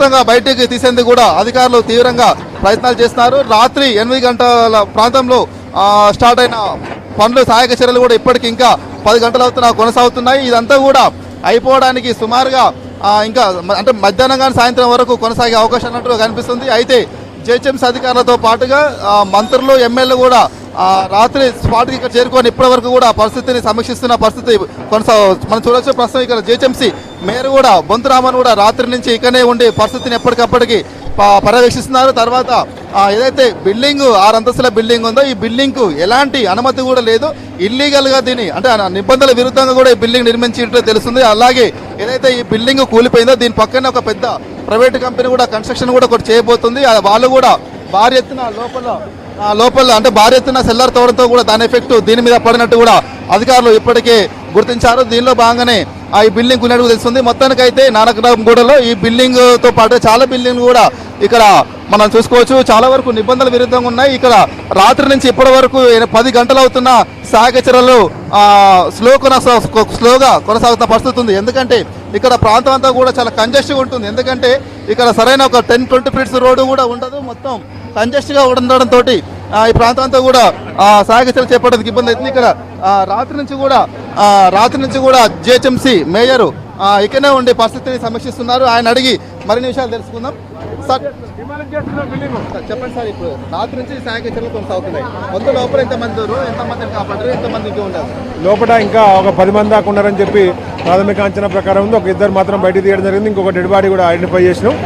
మొత్తంగా బయటికి తీసేందుకు కూడా అధికారులు తీవ్రంగా ప్రయత్నాలు చేస్తున్నారు. రాత్రి 8 గంటల ప్రాంతంలో స్టార్ట్ అయిన పనులు, సహాయక చర్యలు కూడా ఇప్పటికి ఇంకా 10 గంటలు కొనసాగుతున్నాయి. ఇదంతా కూడా అయిపోవడానికి సుమారుగా ఇంకా అంటే మధ్యాహ్నం కానీ సాయంత్రం వరకు కొనసాగే అవకాశం అన్నట్టుగా కనిపిస్తుంది. అయితే జిహెచ్ఎంసీ అధికారులతో పాటుగా మంత్రులు, ఎమ్మెల్యేలు కూడా రాత్రి స్పాట్కి ఇక్కడ చేరుకొని ఇప్పటి వరకు కూడా పరిస్థితిని సమీక్షిస్తున్న పరిస్థితి మనం చూడొచ్చు. ప్రస్తుతం ఇక్కడ జిహెచ్ఎంసీ మేయర్ కూడా బొంతురామన్ కూడా రాత్రి నుంచి ఇక్కడనే ఉండి పరిస్థితిని ఎప్పటికప్పటికి పర్యవేక్షిస్తున్నారు. తర్వాత ఏదైతే బిల్డింగ్ 6 అంతస్తుల బిల్డింగ్ ఉందో ఈ బిల్డింగ్కు ఎలాంటి అనుమతి కూడా లేదు, ఇల్లీగల్గా దీని అంటే నిబంధనల విరుద్ధంగా కూడా ఈ బిల్డింగ్ నిర్మించినట్టు తెలుస్తుంది. అలాగే ఏదైతే ఈ బిల్డింగ్ కూలిపోయిందో దీని పక్కనే ఒక పెద్ద ప్రైవేట్ కంపెనీ కూడా కన్స్ట్రక్షన్ కూడా ఒకటి చేయబోతుంది. వాళ్ళు కూడా భారీ ఎత్తున లోపల అంటే భారీ ఎత్తున సెల్లార్ తోవడంతో కూడా దాని ఎఫెక్ట్ దీని మీద పడినట్టు కూడా అధికారులు ఇప్పటికే గుర్తించారు. దీనిలో భాగంగానే ఈ బిల్డింగ్ ఉన్నట్టు తెలుస్తుంది. మొత్తానికైతే నానక్రామ్గూడలో ఈ బిల్డింగ్తో పాటు చాలా బిల్డింగ్లు కూడా ఇక్కడ మనం చూసుకోవచ్చు. చాలా వరకు నిబంధనల విరుద్ధంగా ఉన్నాయి. ఇక్కడ రాత్రి నుంచి ఇప్పటి వరకు 10 గంటలు అవుతున్న సహాయక చర్యలు స్లోగా కొనసాగుతున్న పరిస్థితి ఉంది. ఎందుకంటే ఇక్కడ ప్రాంతం అంతా కూడా చాలా కంజెస్ట్గా ఉంటుంది. ఎందుకంటే ఇక్కడ సరైన ఒక 10-20 ఫీట్స్ రోడ్డు కూడా ఉండదు. మొత్తం కంజెస్ట్గా ఉండడంతో ఈ ప్రాంతం అంతా కూడా సహాయక చర్యలు చేపట్టడానికి ఇబ్బంది అవుతుంది. ఇక్కడ రాత్రి నుంచి కూడా జిహెచ్ఎంసీ మేయర్ ఇక్కడనే ఉండి పరిస్థితిని సమీక్షిస్తున్నారు. ఆయన అడిగి మరిన్ని విషయాలు తెలుసుకుందాం. సార్ చెప్పండి సార్, ఇప్పుడు రాత్రి నుంచి సహాయక చర్యలు కొనసాగుతున్నాయి. మొత్తం లోపల ఎంతమంది కాపాడారు, ఎంతమంది ఇంకా ఉంటారు? లోపల ఇంకా ఒక 10 మంది దాకా ఉన్నారని చెప్పి ప్రాథమిక అంచనా ప్రకారం ఉంది. ఒక 2 మాత్రం బయట తీయడం జరిగింది. ఇంకొక డెడ్ బాడీ కూడా ఐడెంటిఫై చేసినాం.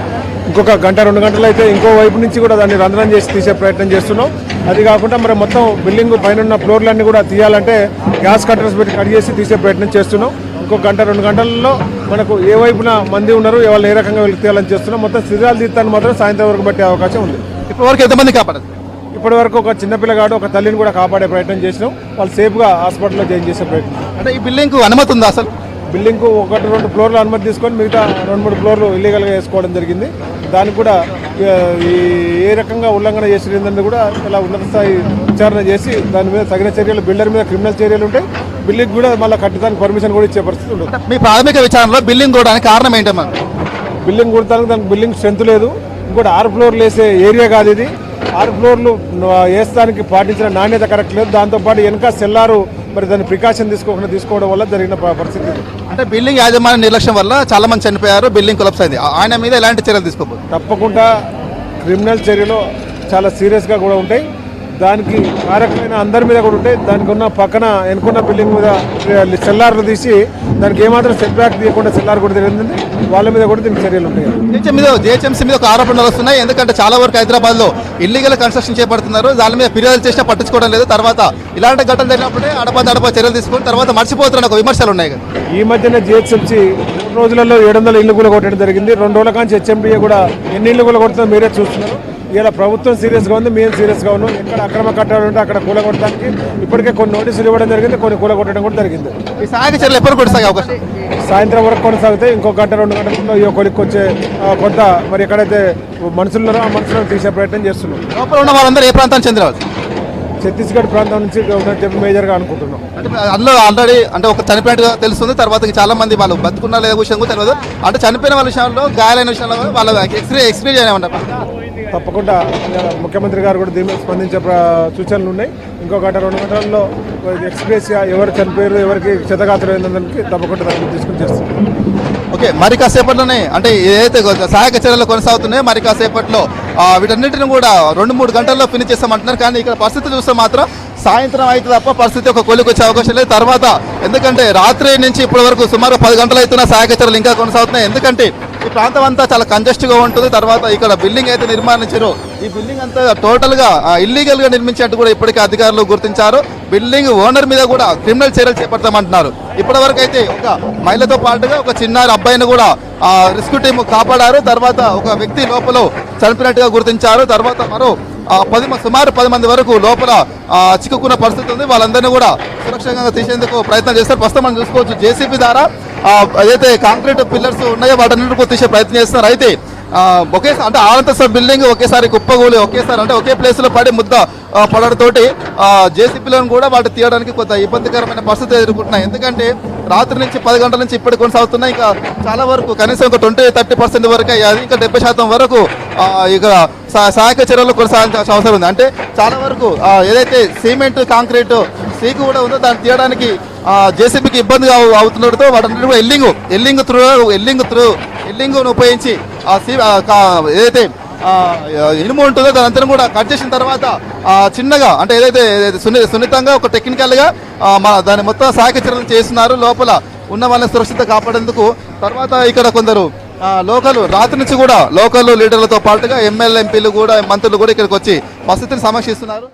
ఇంకొక 1-2 గంటలు అయితే ఇంకో వైపు నుంచి కూడా దాన్ని రంధ్రం చేసి తీసే ప్రయత్నం చేస్తున్నాం. అది కాకుండా మరి మొత్తం బిల్డింగ్ పైన ఉన్న ఫ్లోర్లన్నీ కూడా తీయాలంటే గ్యాస్ కట్టర్స్ పెట్టి కట్ చేసి తీసే ప్రయత్నం చేస్తున్నాం. ఇంకో 1-2 గంటల్లో మనకు ఏ వైపున మంది ఉన్నారు, వాళ్ళు ఏ రకంగా వెళ్ళి తీయాలని చేస్తున్నాం. మొత్తం సిరాలు తీర్థాన్ని మాత్రం సాయంత్రం వరకు పట్టే అవకాశం ఉంది. ఇప్పటివరకు ఎంతమంది కాపాడారు? ఇప్పటి వరకు ఒక చిన్నపిల్లగాడు, ఒక తల్లిని కూడా కాపాడే ప్రయత్నం చేసినాం. వాళ్ళు సేఫ్గా హాస్పిటల్లో జాయిన్ చేసే ప్రయత్నం. అంటే ఈ బిల్డింగ్కు అనుమతి ఉందా అసలు? బిల్డింగ్కు 1-2 ఫ్లోర్లు అనుమతి తీసుకొని మిగతా 2-3 ఫ్లోర్లు ఇల్లీగల్గా వేసుకోవడం జరిగింది. దానికి కూడా ఏ రకంగా ఉల్లంఘన చేసినది కూడా ఇలా ఉన్నత స్థాయి విచారణ చేసి దాని మీద తగిన చర్యలు, బిల్డర్ మీద క్రిమినల్ చర్యలు ఉంటాయి. బిల్డింగ్ కూడా మళ్ళీ కట్టడానికి పర్మిషన్ కూడా ఇచ్చే పరిస్థితి ఉంటుంది. మీ ప్రాథమిక విచారణలో బిల్డింగ్ కూడడానికి కారణం ఏంటమ్మా? బిల్డింగ్ కుడతానికి దానికి బిల్డింగ్ స్ట్రెంత్ లేదు. ఇంకోటి 6 ఫ్లోర్లు వేసే ఏరియా కాదు ఇది. 6 ఫ్లోర్లు వేస్తానికి పాటించిన నాణ్యత కరెక్ట్ లేదు. దాంతోపాటు వెనక సెల్లారు మరి దాన్ని ప్రికాషన్ తీసుకోవడం వల్ల జరిగిన పరిస్థితి. అంటే బిల్డింగ్ యాజమాన్య నిర్లక్ష్యం వల్ల చాలా మంది చనిపోయారు, బిల్డింగ్ కొలాప్స్ అయింది. ఆయన మీద ఎలాంటి చర్యలు తీసుకోబోతుంది? తప్పకుండా క్రిమినల్ చర్యలు చాలా సీరియస్గా కూడా ఉంటాయి. దానికి కారకమైన అందరి మీద కూడా ఉంటాయి. దానికి ఉన్న పక్కన ఎన్నుకున్న బిల్డింగ్ మీద సెల్లార్లు తీసి దానికి ఏమాత్రం సెట్ బ్యాక్ తీయకుండా సెల్లార్ కూడా తెలియదు, వాళ్ళ మీద కూడా దీనికి చర్యలు ఉంటాయి. జిహెచ్ఎంసీ మీద ఒక ఆరోపణలు వస్తున్నాయి. ఎందుకంటే చాలా వరకు హైదరాబాద్లో ఇల్లీగల్ కన్స్ట్రక్షన్ చేపడుతున్నారు. దాని మీద ఫిర్యాదులు చేసినా పట్టించుకోవడం లేదు. తర్వాత ఇలాంటి ఘటనలు జరిగినప్పుడే అడపా చర్యలు తీసుకుని తర్వాత మర్చిపోతున్న ఒక విమర్శలు ఉన్నాయి కదా. ఈ మధ్యన జిహెచ్ఎంసీ 3 రోజులలో 700 ఇల్లు కూడా కొట్టడం జరిగింది. 2 రోజుల కాంచి హెచ్ఎండిఏ కూడా ఎన్ని ఇల్లు కూడా కొడుతుందో మీరే చూస్తున్నారు. ఇలా ప్రభుత్వం సీరియస్గా ఉంది, మేము సీరియస్గా ఉన్నాం. ఎక్కడ అక్రమ కట్టాలు ఉంటే అక్కడ కూలగొట్టడానికి ఇప్పటికే కొన్ని నోటీసులు ఇవ్వడం జరిగింది, కొన్ని కూలగొట్టడం కూడా జరిగింది. ఈ సహాయక చర్యలు ఎప్పుడు కొనసాగే అవకాశం? సాయంత్రం వరకు కొనసాగితే ఇంకో 1-2 గంటల్లో ఈ కొలిక్కి వచ్చే కొంత మరి ఎక్కడైతే మనుషులు ఉన్నారో ఆ మనుషులను తీసే ప్రయత్నం చేస్తున్నాం. లోపల ఉన్న వాళ్ళందరూ ఏ ప్రాంతానికి చెందినవాళ్ళు? ఛత్తీస్గఢ్ ప్రాంతం నుంచి చెప్పి మేజర్గా అనుకుంటున్నాం. అంటే అందులో ఆల్రెడీ అంటే ఒక చనిపోయినట్టుగా తెలుస్తుంది. తర్వాత చాలా మంది వాళ్ళు బతుకున్న లేదా విషయం కూడా తెలియదు. అంటే చనిపోయిన వాళ్ళ విషయంలో, గాయాలైన విషయంలో వాళ్ళ ఎక్స్రే చేయమంటారు. తప్పకుండా ముఖ్యమంత్రి గారు కూడా దీని మీద స్పందించే సూచనలు ఉన్నాయి. ఇంకో 1-2 గంటల్లో ఎక్స్ప్రెస్గా ఎవరు చనిపోయారు, ఎవరికి క్షతగాత్రమైనందుకు తప్పకుండా దాన్ని తీసుకుని చేస్తున్నాం. ఓకే, మరి కాసేపట్లోనే అంటే ఏదైతే సహాయక చర్యలు కొనసాగుతున్నాయో మరి కాసేపట్లో వీటన్నిటిని కూడా 2-3 గంటల్లో ఫినిష్ చేస్తామంటున్నారు. కానీ ఇక్కడ పరిస్థితి చూస్తే మాత్రం సాయంత్రం అయితే తప్ప పరిస్థితి ఒక కొలికి వచ్చే అవకాశం లేదు. తర్వాత ఎందుకంటే రాత్రి నుంచి ఇప్పటి వరకు సుమారు 10 గంటలు అవుతున్న సహాయక చర్యలు ఇంకా కొనసాగుతున్నాయి. ఎందుకంటే ఈ ప్రాంతం అంతా చాలా కంజెస్ట్గా ఉంటుంది. తర్వాత ఇక్కడ బిల్డింగ్ అయితే నిర్మాణించారు. ఈ బిల్డింగ్ అంతా టోటల్గా ఇల్లీగల్గా నిర్మించినట్టు కూడా ఇప్పటికే అధికారులు గుర్తించారు. బిల్డింగ్ ఓనర్ మీద కూడా క్రిమినల్ చర్యలు చేపడతామంటున్నారు. ఇప్పటి వరకు అయితే ఒక మహిళతో పాటుగా ఒక చిన్నారి అబ్బాయిని కూడా రెస్క్యూ టీం కాపాడారు. తర్వాత ఒక వ్యక్తి లోపల చనిపోయినట్టుగా గుర్తించారు. తర్వాత మరో సుమారు 10 మంది వరకు లోపల చిక్కుకున్న పరిస్థితి ఉంది. వాళ్ళందరినీ కూడా సురక్షితంగా తీసేందుకు ప్రయత్నం చేస్తారు. ప్రస్తుతం మనం చూసుకోవచ్చు జేసీబీ ద్వారా ఏదైతే కాంక్రీట్ పిల్లర్స్ ఉన్నాయో వాటన్నిటికీ తీసే ప్రయత్నం చేస్తున్నారు. అయితే ఒకేసారి అంటే 6 అంతస్తుల బిల్డింగ్ ఒకేసారి కుప్పగూలి ఒకేసారి అంటే ఒకే ప్లేస్లో పడి ముద్ద పడడంతోటి జేసీబీలను కూడా వాటి తీయడానికి కొంత ఇబ్బందికరమైన పరిస్థితి ఎదుర్కొంటున్నాయి. ఎందుకంటే రాత్రి నుంచి 10 గంటల నుంచి ఇప్పటికి కొనసాగుతున్నాయి. ఇంకా చాలా వరకు కనీసం ఒక 20-30% వరకు అయ్యాది. ఇంకా 70% వరకు ఇక సహాయక చర్యలు కొనసాగించాల్సిన అవసరం ఉంది. అంటే చాలా వరకు ఏదైతే సిమెంట్ కాంక్రీట్ సీకు కూడా ఉందో దాన్ని తీయడానికి జేసీబీకి ఇబ్బందిగా అవుతుండటంతో వాటన్నిటి కూడా ఎల్లింగ్ను ఉపయోగించి ఏదైతే ఇనుము ఉంటుందో దానంతా కూడా కట్ చేసిన తర్వాత చిన్నగా అంటే ఏదైతే సున్నితంగా ఒక టెక్నికల్గా దాని మొత్తం సహాయక చర్యలు చేస్తున్నారు. లోపల ఉన్న వాళ్ళని సురక్షిత కాపాడేందుకు తర్వాత ఇక్కడ కొందరు రాత్రి నుంచి కూడా లోకల్ లీడర్లతో పాటుగా ఎమ్మెల్యే ఎంపీలు కూడా మంత్రులు కూడా ఇక్కడికి వచ్చి పరిస్థితిని సమీక్షిస్తున్నారు.